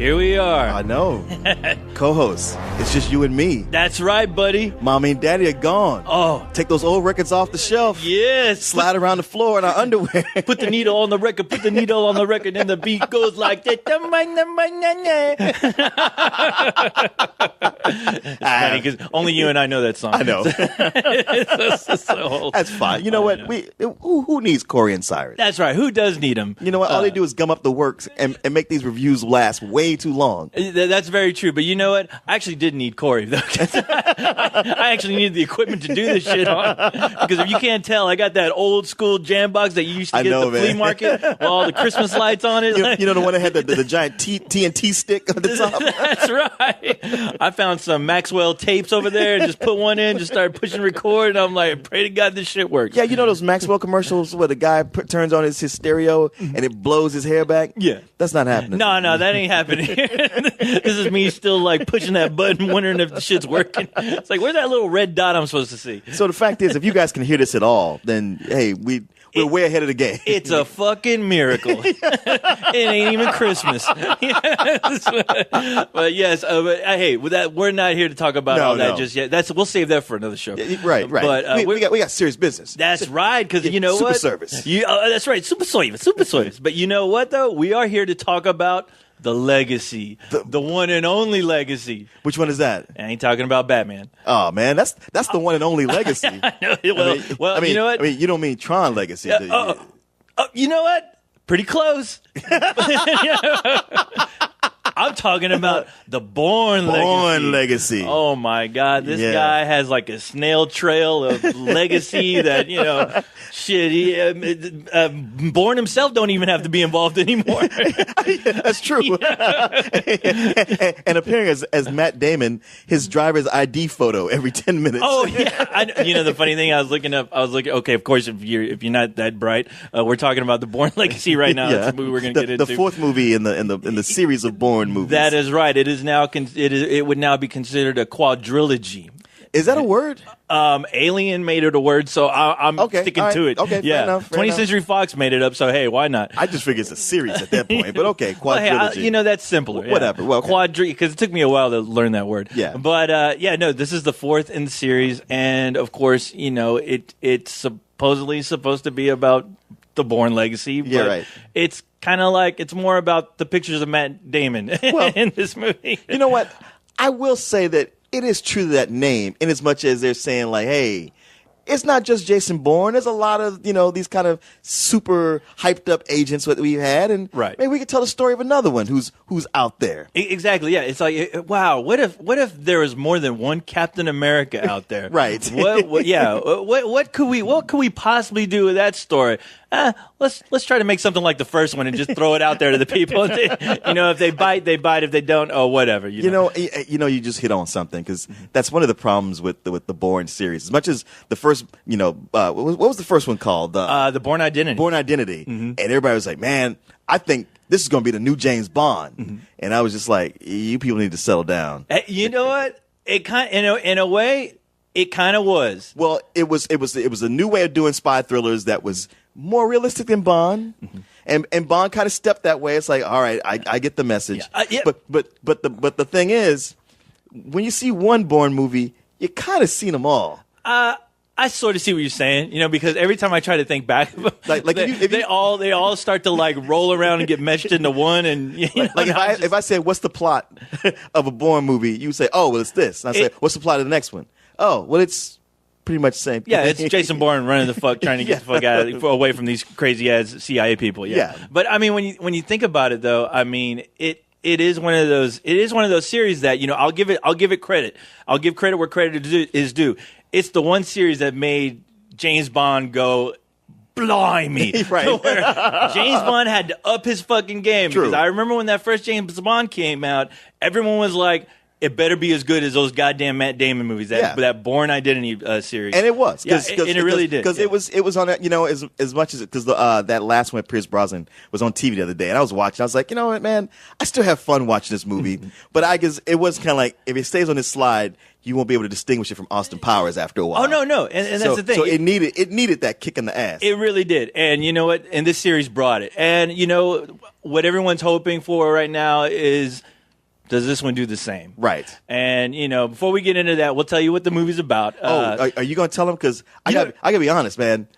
Here we are. I know. Co-host. It's just you and me. That's right, buddy. Mommy and Daddy are gone. Oh. Take those old records off the shelf. Yes. Slide around the floor in our underwear. Put the needle on the record. Put the needle on the record, and the beat goes like that. It's funny because only you and I know that song. I know. So, That's fine. You know what? Who needs Corey and Cyrus? that's right. Who does need them? You know what? All they do is gum up the works and make these reviews last way too long. That's very true. But you know what? I actually did need Corey, though. I actually needed the equipment to do this shit on. Because if you can't tell, I got that old school jam box that you used to get at the flea market with all the Christmas lights on it. You know the one that had the giant TNT stick on the top? That's right. I found some Maxwell tapes over there and just put one in, just started pushing record, and I'm like, pray to God this shit works. Yeah, you know those Maxwell commercials where the guy turns on his stereo and it blows his hair back? Yeah. That's not happening. No, that ain't happening. This is me still like pushing that button, wondering if the shit's working. It's like, where's that little red dot I'm supposed to see? So the fact is, if you guys can hear this at all, then hey, we're way ahead of the game. It's a fucking miracle. It ain't even Christmas. But yes, hey, with that, we're not here to talk about that just yet. We'll save that for another show. Right. But we got serious business. That's right, because you know super what? Service. That's right, super service. But you know what, though? We are here to talk about the legacy, the one and only legacy. Which one is that? I ain't talking about Batman. Oh man, that's the one and only legacy. I know. Well, you know what? I mean, you don't mean Tron legacy. Do you? You know what? Pretty close. I'm talking about the Bourne legacy. Oh my God, this guy has like a snail trail of legacy that shit. Bourne himself don't even have to be involved anymore. That's true. And appearing as Matt Damon, his driver's ID photo every 10 minutes. Oh yeah, the funny thing, I was looking. Okay, of course, if you're not that bright, we're talking about the Bourne legacy right now. That's the movie we're going to get into. The fourth movie in the series of Bourne movies. That is right. It is now. It would now be considered a quadrilogy. Is that a word? Alien made it a word, so I'm sticking to it. Okay, yeah. fair enough. 20th Century Fox made it up, so hey, why not? I just figured it's a series at that point, but okay, quadrilogy. Well, hey, that's simpler. Whatever. Well, because it took me a while to learn that word. Yeah. But this is the fourth in the series, and of course, it's supposedly supposed to be about the Bourne legacy. But right. It's kind of like it's more about the pictures of Matt Damon in this movie. You know what? I will say that it is true to that name, in as much as they're saying like, hey, it's not just Jason Bourne. There's a lot of, these kind of super hyped up agents that we've had, and maybe we could tell the story of another one who's out there. Exactly. Yeah. It's like, wow. What if there was more than one Captain America out there? Right. What could we possibly do with that story? Let's try to make something like the first one and just throw it out there to the people. If they bite, they bite. If they don't, whatever. You just hit on something, because that's one of the problems with the Bourne series. As much as the first, what was the first one called? The Bourne Identity. Bourne Identity. And everybody was like, man, I think this is going to be the new James Bond. And I was just like, you people need to settle down. You know what? It in a way, it kind of was. Well, it was a new way of doing spy thrillers that was more realistic than Bond, and Bond kind of stepped that way. It's like, all right, I get the message. Yeah. But the thing is, when you see one Bourne movie, you kind of seen them all. I sort of see what you're saying, because every time I try to think back, they all start to like roll around and get meshed into one. And if I said, what's the plot of a Bourne movie, you say, oh, well, it's this. And I say, what's the plot of the next one? Oh, well, it's pretty much the same. Yeah, it's Jason Bourne running the fuck, trying to get the fuck away from these crazy ass CIA people. Yeah. But I mean, when you think about it, though, I mean, it is one of those series that I'll give it credit. I'll give credit where credit is due. It's the one series that made James Bond go, blimey. Right. Where James Bond had to up his fucking game. True. Because I remember when that first James Bond came out, everyone was like, it better be as good as those goddamn Matt Damon movies, that Bourne Identity series. And it was. And it really did. Because it was on, as much as, because that last one with Pierce Brosnan was on TV the other day, and I was watching, I was like, you know what, man, I still have fun watching this movie, but I guess it was kind of like, if it stays on this slide, you won't be able to distinguish it from Austin Powers after a while. Oh no, and that's the thing. So it needed that kick in the ass. It really did, and you know what? And this series brought it. And you know what everyone's hoping for right now is, does this one do the same? Right. And you know, before we get into that, we'll tell you what the movie's about. Are you going to tell them? Because I got to be honest, man.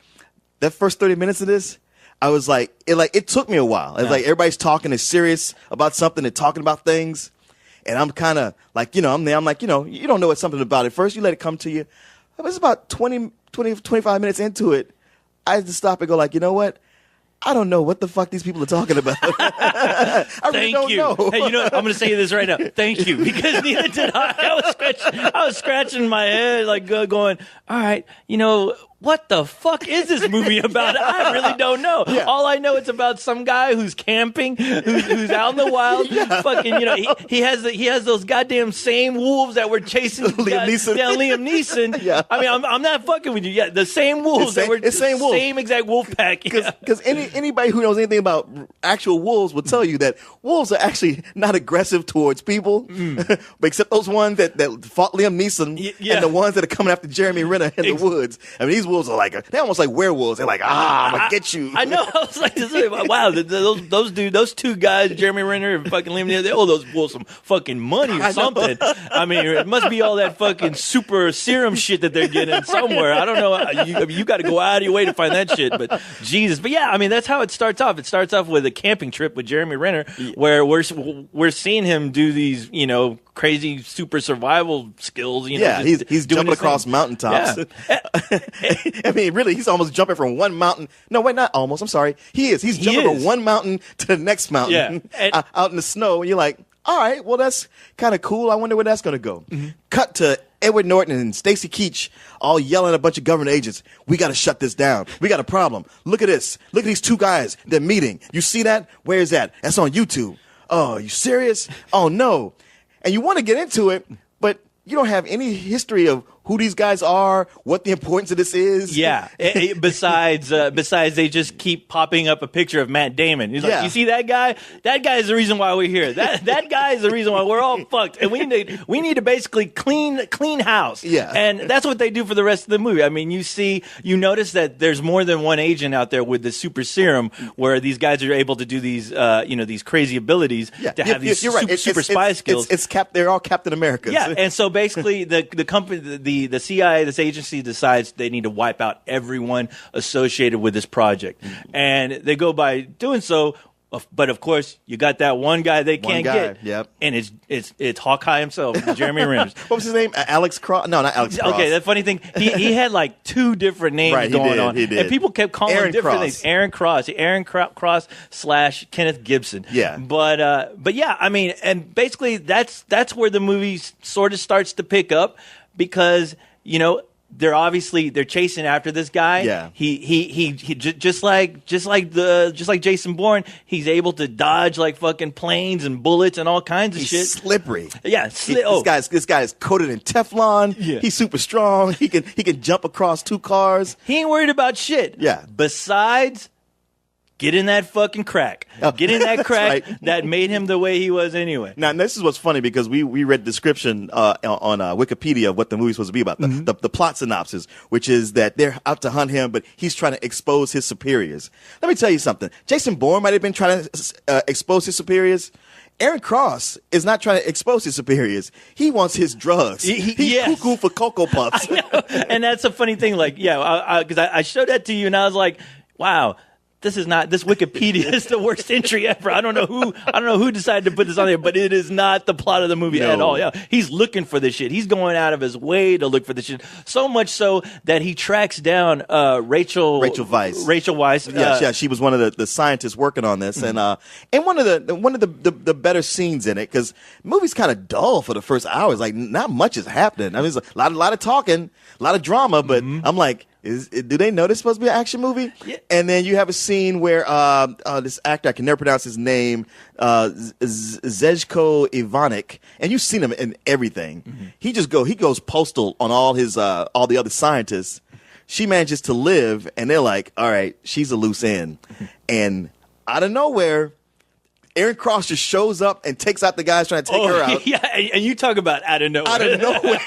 That first 30 minutes of this, I was like, it took me a while. It's like everybody's talking, is serious about something, and talking about things. And I'm kind of like, you know, I'm there. I'm like, you know, you don't know something about it first. You let it come to you. It was about 25 minutes into it. I had to stop and go like, you know what? I don't know what the fuck these people are talking about. I really don't know. Hey, you know what? I'm going to say this right now. Thank you. Because neither did I. I was scratching my head, like going, all right, you know, what the fuck is this movie about? I really don't know. Yeah. All I know, it's about some guy who's camping, who's out in the wild. Yeah. Fucking, you know, he has those goddamn same wolves that were chasing Liam Neeson. Yeah. I mean, I'm not fucking with you. Yeah, the same wolves same exact wolf pack. Because anybody who knows anything about actual wolves will tell you that wolves are actually not aggressive towards people, except those ones that fought Liam Neeson and the ones that are coming after Jeremy Renner in the woods. I mean, these wolves are like they're almost like werewolves. They're like, I'm gonna get you. I know. I was like, wow, those two guys, Jeremy Renner and fucking Liam Neeson, they owe those wolves some fucking money or something. I mean, it must be all that fucking super serum shit that they're getting somewhere. I don't know. You got to go out of your way to find that shit. But Jesus, but yeah, I mean, that's how it starts off. It starts off with a camping trip with Jeremy Renner, where we're seeing him do these, you know, crazy super survival skills. You know, he's jumping across mountaintops. Yeah. I mean, really, he's almost jumping from one mountain. No, wait, not almost. I'm sorry. He is. He's jumping from one mountain to the next mountain out in the snow. And you're like, all right, well, that's kind of cool. I wonder where that's going to go. Mm-hmm. Cut to Edward Norton and Stacy Keach all yelling at a bunch of government agents. We got to shut this down. We got a problem. Look at this. Look at these two guys. They're meeting. You see that? Where is that? That's on YouTube. Oh, are you serious? Oh, no. And you want to get into it, but you don't have any history of who these guys are, what the importance of this is. Yeah. Besides they just keep popping up a picture of Matt Damon. He's like, you see that guy? That guy is the reason why we're here. That guy is the reason why we're all fucked. And we need to basically clean house. Yeah. And that's what they do for the rest of the movie. I mean, you notice that there's more than one agent out there with the super serum where these guys are able to do these these crazy abilities to have these super spy skills. They're all Captain Americas. Yeah. And so basically the company the CIA, this agency, decides they need to wipe out everyone associated with this project. And they go by doing so, but of course, you got that one guy they can't get. Yep. And it's Hawkeye himself, Jeremy Renner. What was his name? Alex Cross? No, not Alex Cross. Okay, the funny thing, he had like two different names going on. He did. And people kept calling him different things. Aaron Cross / Kenneth Gibson. Yeah. But yeah, I mean, and basically that's where the movie sort of starts to pick up. Because, you know, they're chasing after this guy. Yeah. He just like Jason Bourne, he's able to dodge like fucking planes and bullets and all kinds of shit. He's slippery. Yeah. This guy is coated in Teflon. Yeah. He's super strong. He can jump across two cars. He ain't worried about shit. Yeah. Besides, get in that fucking crack. Get in that crack that made him the way he was anyway. Now, this is what's funny because we read the description on Wikipedia of what the movie's supposed to be about. The plot synopsis, which is that they're out to hunt him, but he's trying to expose his superiors. Let me tell you something. Jason Bourne might have been trying to expose his superiors. Aaron Cross is not trying to expose his superiors. He wants his drugs. He's cuckoo for Cocoa Puffs. And that's a funny thing. Like, because I showed that to you and I was like, wow. This Wikipedia is the worst entry ever. I don't know who decided to put this on there, but it is not the plot of the movie at all. Yeah, he's looking for this shit. He's going out of his way to look for this shit. So much so that he tracks down Rachel Weisz. Rachel Weisz. Yeah, she was one of the scientists working on this, and one of the better scenes in it because the movie's kind of dull for the first hours. Like not much is happening. I mean, it's a lot of talking, a lot of drama, but I'm like. Do they know this is supposed to be an action movie? Yeah. And then you have a scene where this actor, I can never pronounce his name, Zejko Ivanek, and you've seen him in everything. Mm-hmm. He goes postal on all the other scientists. She manages to live, and they're like, all right, she's a loose end. And out of nowhere, Aaron Cross just shows up and takes out the guys trying to take her out. Yeah, and you talk about out of nowhere. Out of nowhere.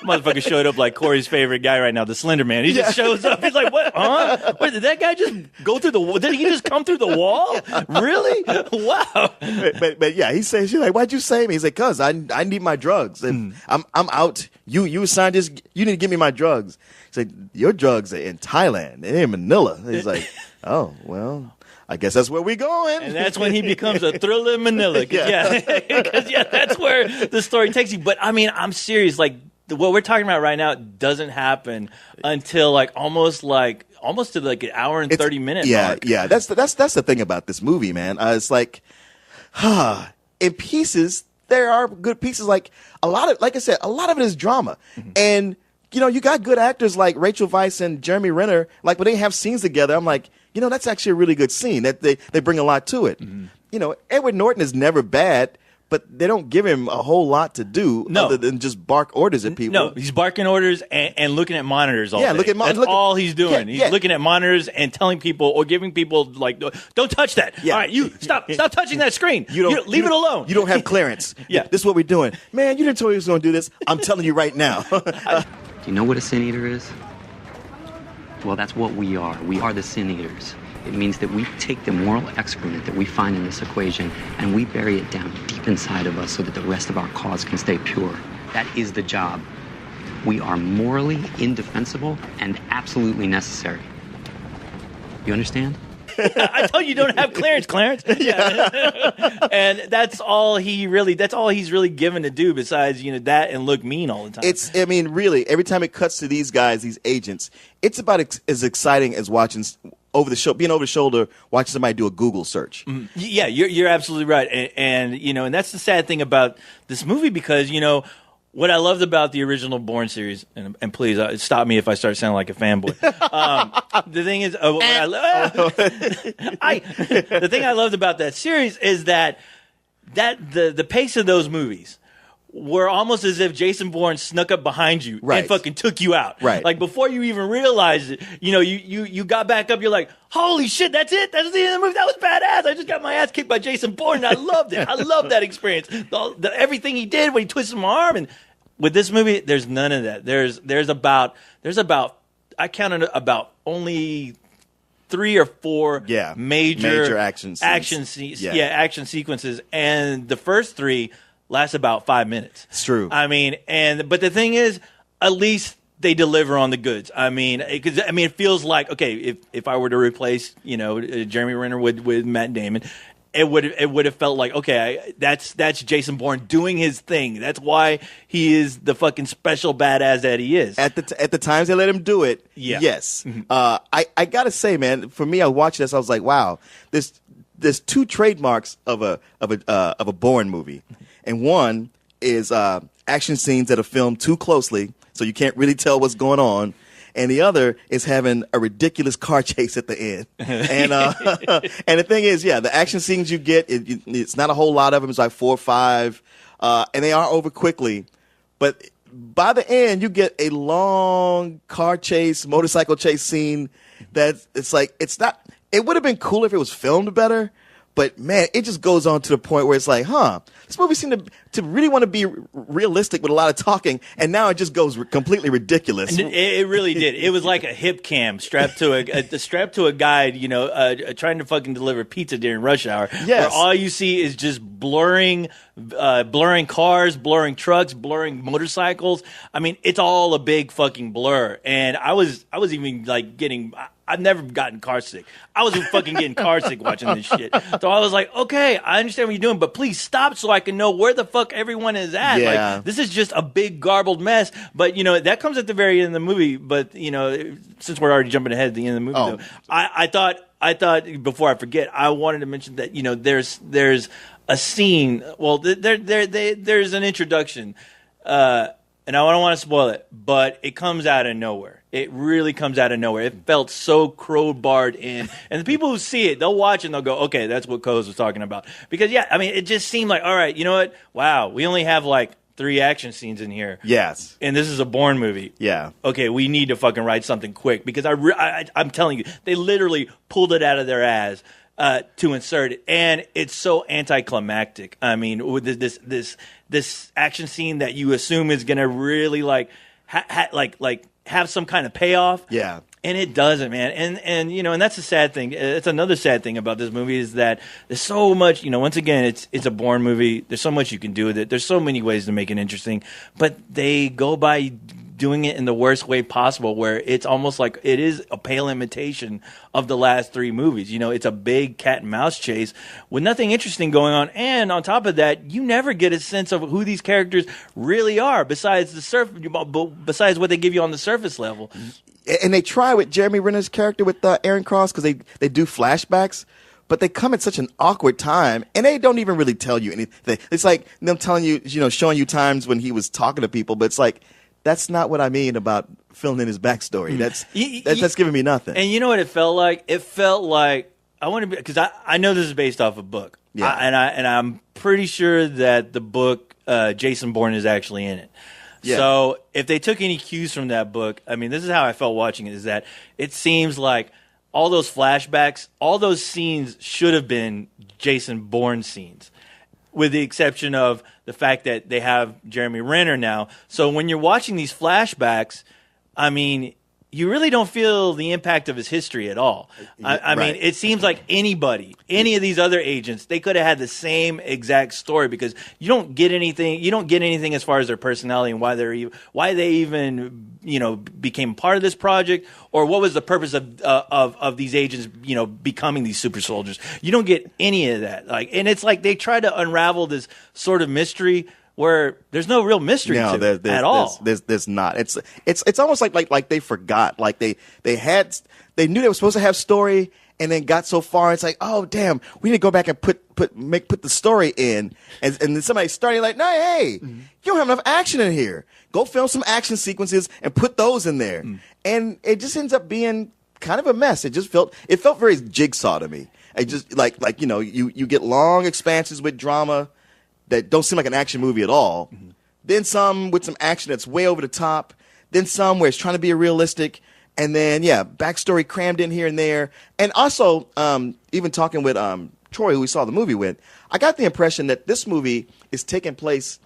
Motherfucker showed up like Corey's favorite guy right now, the Slender Man. He just shows up. He's like, what? Huh? Wait, did that guy just go through the wall? Did he just come through the wall? Really? Wow. But yeah, she's like, why'd you save me? He's like, cuz I need my drugs. And I'm out. You assigned this. You need to give me my drugs. He's like, your drugs are in Thailand. They're in Manila. He's like, oh, well, I guess that's where we're going. And that's when he becomes a thriller in Manila. Because that's where the story takes you. But I mean, I'm serious. Like what we're talking about right now doesn't happen until like almost to like an hour and 30 minutes. Mark. Yeah. That's the thing about this movie, man. It's like, in pieces, there are good pieces. Like I said, a lot of it is drama. And you got good actors like Rachel Weisz and Jeremy Renner. Like when they have scenes together, I'm like, that's actually a really good scene. That they bring a lot to it. Edward Norton is never bad, but they don't give him a whole lot to do other than just bark orders at people. No, he's barking orders and looking at monitors all day. That's all he's doing. He's looking at monitors and telling people or giving people like, don't touch that. Yeah. All right, you stop touching that screen. Leave it alone. You don't have clearance. This is what we're doing. Man, you didn't tell me you was going to do this. I'm telling you right now. Do you know what a sin eater is? Well, that's what we are. We are the sin eaters. It means that we take the moral excrement that we find in this equation and we bury it down deep inside of us so that the rest of our cause can stay pure. That is the job. We are morally indefensible and absolutely necessary. You understand? I told you don't have clearance, Clarence. Yeah. And that's all he's really given to do besides, that and look mean all the time. Really, every time it cuts to these guys, these agents, it's about as exciting as watching being over the shoulder, watching somebody do a Google search. Mm-hmm. Yeah, you're absolutely right. And that's the sad thing about this movie because, what I loved about the original Bourne series, and please stop me if I start sounding like a fanboy. The thing is, the thing I loved about that series is that the pace of those movies were almost as if Jason Bourne snuck up behind you and fucking took you out. Right. Like before you even realized it, you got back up. You're like, holy shit, that's it. That's the end of the movie. That was badass. I just got my ass kicked by Jason Bourne, and I loved it. I loved that experience. Everything he did when he twisted my arm. And with this movie, there's none of that. There's about I counted about only 3 or 4 major action sequences, and the first 3 last about 5 minutes. It's true. I mean, but the thing is, at least they deliver on the goods. I mean, because it feels like if I were to replace Jeremy Renner with Matt Damon, it would have felt like that's Jason Bourne doing his thing. That's why he is the fucking special badass that he is. At the times they let him do it, yes. Mm-hmm. I gotta say, man, for me, I watched this. I was like, wow, there's 2 trademarks of a Bourne movie. And one is action scenes that are filmed too closely, so you can't really tell what's going on. And the other is having a ridiculous car chase at the end. And and the thing is, the action scenes you get, it's not a whole lot of them. It's like 4 or 5, and they are over quickly. But by the end, you get a long car chase, motorcycle chase scene that it's not. It would have been cool if it was filmed better. But, man, it just goes on to the point where it's like, this movie seemed to really want to be realistic with a lot of talking, and now it just goes completely ridiculous. And it really did. It was like a hip cam strapped to a guide, trying to fucking deliver pizza during rush hour. Yes. Where all you see is just blurring cars, blurring trucks, blurring motorcycles. I mean, it's all a big fucking blur. And I was even like I've never gotten car sick. I was fucking getting car sick watching this shit. So I was like, okay, I understand what you're doing, but please stop so I can know where the fuck everyone is at. Yeah. Like, this is just a big garbled mess. But, that comes at the very end of the movie. But, since we're already jumping ahead at the end of the movie, though, I thought, before I forget, I wanted to mention that, there's a scene. Well, there's an introduction. And I don't want to spoil it, but it comes out of nowhere. It really comes out of nowhere. It felt so crowbarred in. And the people who see it, they'll watch and they'll go, okay, that's what Coase was talking about. Because, it just seemed like, all right, you know what? Wow, we only have like 3 action scenes in here. Yes. And this is a Bourne movie. Yeah. Okay, we need to fucking write something quick. Because I'm telling you, they literally pulled it out of their ass. to insert it, and it's so anticlimactic. I mean, with this action scene that you assume is going to really like have some kind of payoff. Yeah. And it doesn't, man. And and that's a sad thing. It's another sad thing about this movie is that there's so much, once again, it's a Bourne movie. There's so much you can do with it. There's so many ways to make it interesting, but they go by doing it in the worst way possible, where it's almost like it is a pale imitation of the last three movies. It's a big cat and mouse chase with nothing interesting going on. And on top of that, you never get a sense of who these characters really are besides besides what they give you on the surface level. And they try with Jeremy Renner's character with Aaron Cross because they do flashbacks, but they come at such an awkward time, and they don't even really tell you anything. It's like them telling you, showing you times when he was talking to people, but it's like, that's not what I mean about filling in his backstory. That's giving me nothing. And you know what it felt like? It felt like I want to be, because I know this is based off a book, and I'm pretty sure that the book Jason Bourne is actually in it. Yeah. So if they took any cues from that book, I mean, this is how I felt watching it, is that it seems like all those flashbacks, all those scenes should have been Jason Bourne scenes, with the exception of the fact that they have Jeremy Renner now. So when you're watching these flashbacks, I mean, you really don't feel the impact of his history at all. I mean, it seems like any of these other agents, they could have had the same exact story, because you don't get anything as far as their personality and why they even became part of this project, or what was the purpose of these agents becoming these super soldiers. You don't get any of that. And it's like they try to unravel this sort of mystery where there's no real mystery to it at all. There's not. It's almost like they forgot. Like they knew they were supposed to have story, and then got so far. It's like, oh damn, we need to go back and put the story in. And then somebody's starting like, no, hey, you don't have enough action in here. Go film some action sequences and put those in there. And it just ends up being kind of a mess. It felt very Jigsaw to me. It just you get long expanses with drama that don't seem like an action movie at all. Then some with some action that's way over the top. Then some where it's trying to be realistic. And then, backstory crammed in here and there. And also, even talking with Troy, who we saw the movie with, I got the impression that this movie is taking place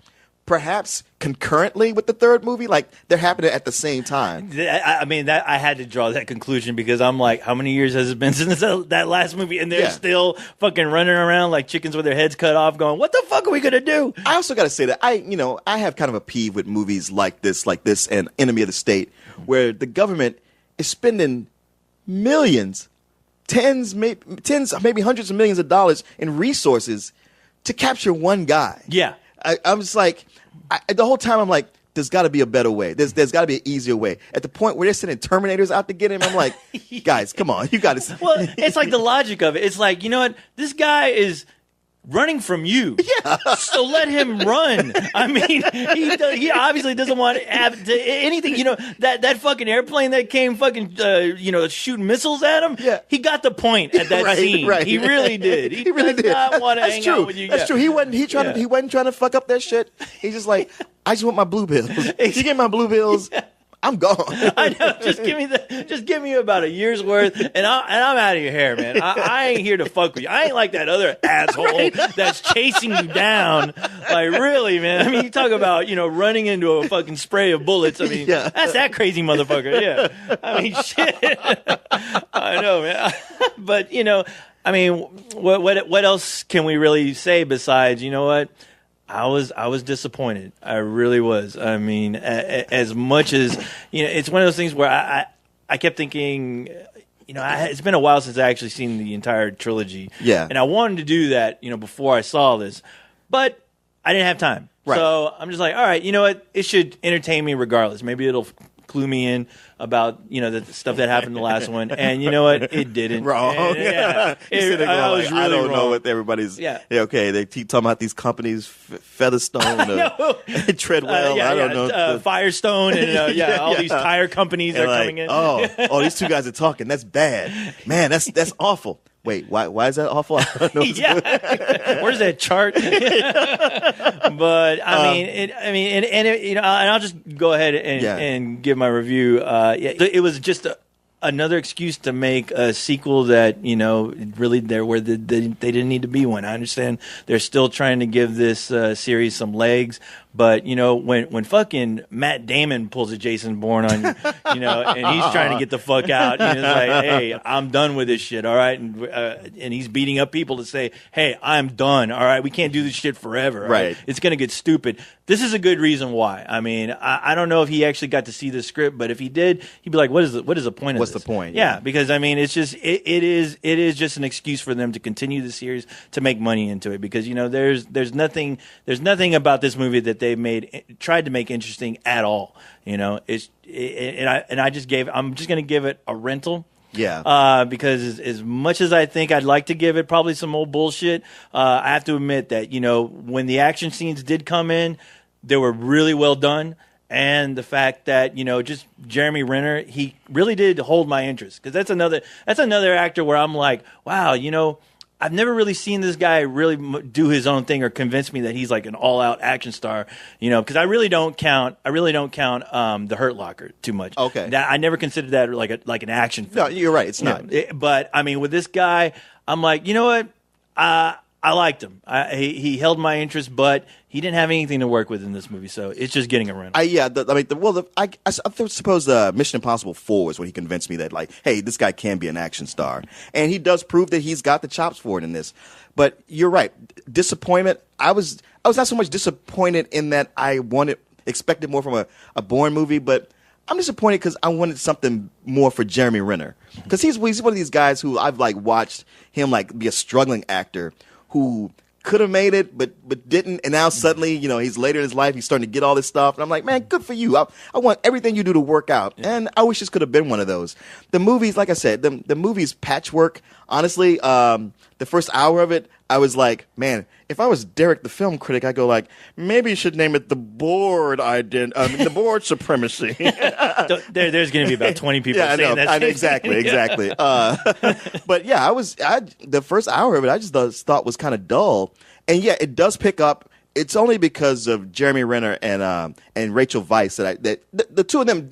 perhaps concurrently with the third movie, like they're happening at the same time. I mean, I had to draw that conclusion, because I'm like, how many years has it been since that last movie, and they're still fucking running around like chickens with their heads cut off, going, "What the fuck are we gonna do?" I also got to say that I have kind of a peeve with movies like this, and Enemy of the State, where the government is spending millions, tens, maybe hundreds of millions of dollars in resources to capture one guy. Yeah. I'm just like, the whole time I'm like, there's got to be a better way. There's got to be an easier way. At the point where they're sending Terminators out to get him, I'm like, guys, come on, you got to. Well, it's like the logic of it. It's like, you know what? This guy is running from you. Yeah. So let him run. I mean, he obviously doesn't want to have anything. That fucking airplane that came fucking, shooting missiles at him. Yeah. He got the point at that scene. Right. He really did. He really did not want to hang out with you. That's true. He wasn't trying to fuck up that shit. He's just like, I just want my blue bills. If you get my blue bills, I'm gone. I know. Just give me about a year's worth, and I'm out of your hair, man. I ain't here to fuck with you. I ain't like that other asshole that's chasing you down. Like, really, man. I mean, you talk about running into a fucking spray of bullets. I mean, that's that crazy motherfucker. Yeah. I mean, shit. I know, man. But I mean, what else can we really say besides, you know what? I was disappointed. I really was. I mean, as much as it's one of those things where I kept thinking, it's been a while since I actually seen the entire trilogy. Yeah. And I wanted to do that, before I saw this, but I didn't have time. Right. So I'm just like, all right, you know what? It should entertain me regardless. Maybe it'll clue me in about the stuff that happened in the last one, and you know what? It didn't. Wrong. I was really wrong. Know what everybody's. Yeah. Okay. They keep talking about these companies, Featherstone, Treadwell. I don't know. Firestone, and all these tire companies are coming in. Oh, these two guys are talking. That's bad, man. That's awful. Wait, why is that awful? I don't know. Where's that chart? But and I'll just go ahead and give my review. It was just another excuse to make a sequel that, you know, really they didn't need to be one. I understand they're still trying to give this series some legs, but, you know, when fucking Matt Damon pulls a Jason Bourne on you, you know, and he's trying to get the fuck out, and it's like, hey, I'm done with this shit, all right? And he's beating up people to say, hey, I'm done, all right? We can't do this shit forever, all right? It's going to get stupid. This is a good reason why. I mean, I don't know if he actually got to see the script, but if he did, he'd be like, what is the point of this? What's the point? Yeah, because, I mean, it's just, it is just an excuse for them to continue the series, to make money into it, because, you know, there's nothing about this movie that they tried to make interesting at all. You know, I'm just going to give it a rental. Yeah. Because as much as I think I'd like to give it probably some old bullshit, I have to admit that, you know, when the action scenes did come in, they were really well done. And the fact that, you know, just Jeremy Renner, he really did hold my interest. Because that's another actor where I'm like, wow, you know, I've never really seen this guy really do his own thing or convince me that he's like an all-out action star, you know, because I really don't count The Hurt Locker too much. Okay. I never considered that like an action film. No, you're right. It's not. But I mean, with this guy, I'm like, you know what? I liked him. He held my interest, but he didn't have anything to work with in this movie, so it's just getting a rental. I suppose Mission Impossible 4 is when he convinced me that, like, hey, this guy can be an action star, and he does prove that he's got the chops for it in this. But you're right, disappointment. I was not so much disappointed in that I expected more from a Bourne movie, but I'm disappointed because I wanted something more for Jeremy Renner, because he's one of these guys who I've like watched him like be a struggling actor who could have made it, but didn't, and now suddenly, you know, he's later in his life, he's starting to get all this stuff, and I'm like, man, good for you. I want everything you do to work out, and I wish this could have been one of those. The movies, like I said, the movie's patchwork, honestly, the first hour of it, I was like, man, if I was Derek the film critic, I'd go like, maybe you should name it the Bourne the Bourne Supremacy. There's going to be about 20 people saying that. I know, exactly. But yeah, the first hour of it, I just thought was kind of dull. And yeah, it does pick up. It's only because of Jeremy Renner and Rachel Weisz that the two of them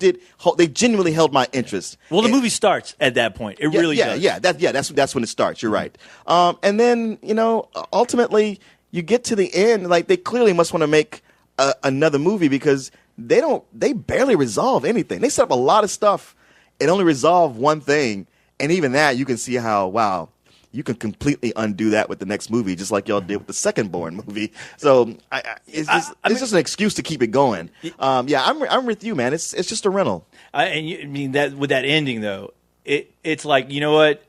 they genuinely held my interest. Well, the movie starts at that point. It really does. That's when it starts. You're right. And then, you know, ultimately you get to the end, like they clearly must want to make another movie because they barely resolve anything. They set up a lot of stuff and only resolve one thing, and even that you can see how, wow, you can completely undo that with the next movie, just like y'all did with the second Bourne movie. So it's just an excuse to keep it going. I'm with you, man. It's just a rental. That with that ending though, it's like, you know what?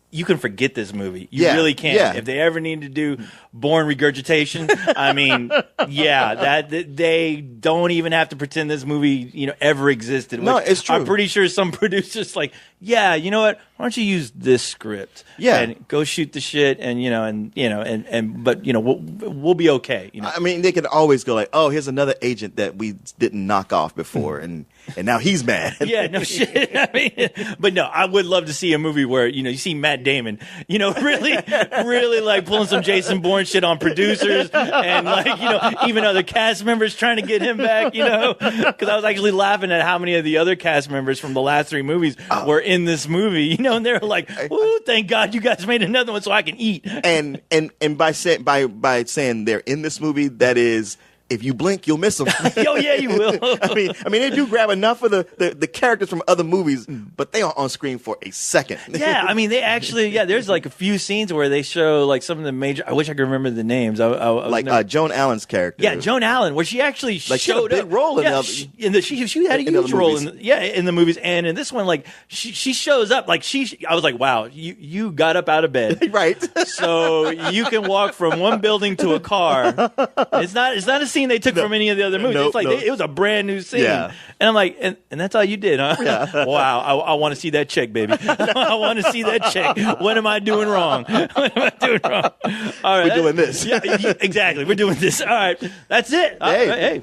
You can forget this movie. You really can. Yeah. If they ever need to do Bourne regurgitation, I mean, that they don't even have to pretend this movie, you know, ever existed. No, it's true. I'm pretty sure some producers like, you know what? Why don't you use this script? Yeah, and go shoot the shit, and but you know, we'll be okay. You know? I mean, they can always go like, oh, here's another agent that we didn't knock off before, and now he's mad. Yeah, no shit. I mean, but no, I would love to see a movie where, you know, you see Matt Damon, you know, really like pulling some Jason Bourne shit on producers and like, you know, even other cast members trying to get him back, you know, because I was actually laughing at how many of the other cast members from the last three movies were in this movie, you know, and they're like, "Ooh, thank God you guys made another one so I can eat." And by saying they're in this movie, that is, if you blink, you'll miss them. Oh yeah, you will. I mean, they do grab enough of the characters from other movies, but they are on screen for a second. Yeah, I mean, they actually, there's like a few scenes where they show like some of the major. I wish I could remember the names. Joan Allen's character. Yeah, Joan Allen, where she actually showed she had a big up. role she had a huge role in the movies, and in this one, like she shows up. Like I was like, wow, you got up out of bed, right? So you can walk from one building to a car. It's not a scene they took from any of the other movies. It's like it was a brand new scene. Yeah. And I'm like, and that's all you did, huh? Yeah. Wow, I want to see that check, baby. I want to see that check. What am I doing wrong? What am I doing wrong? All right, we're doing this. Yeah, exactly. We're doing this. All right, that's it. Hey.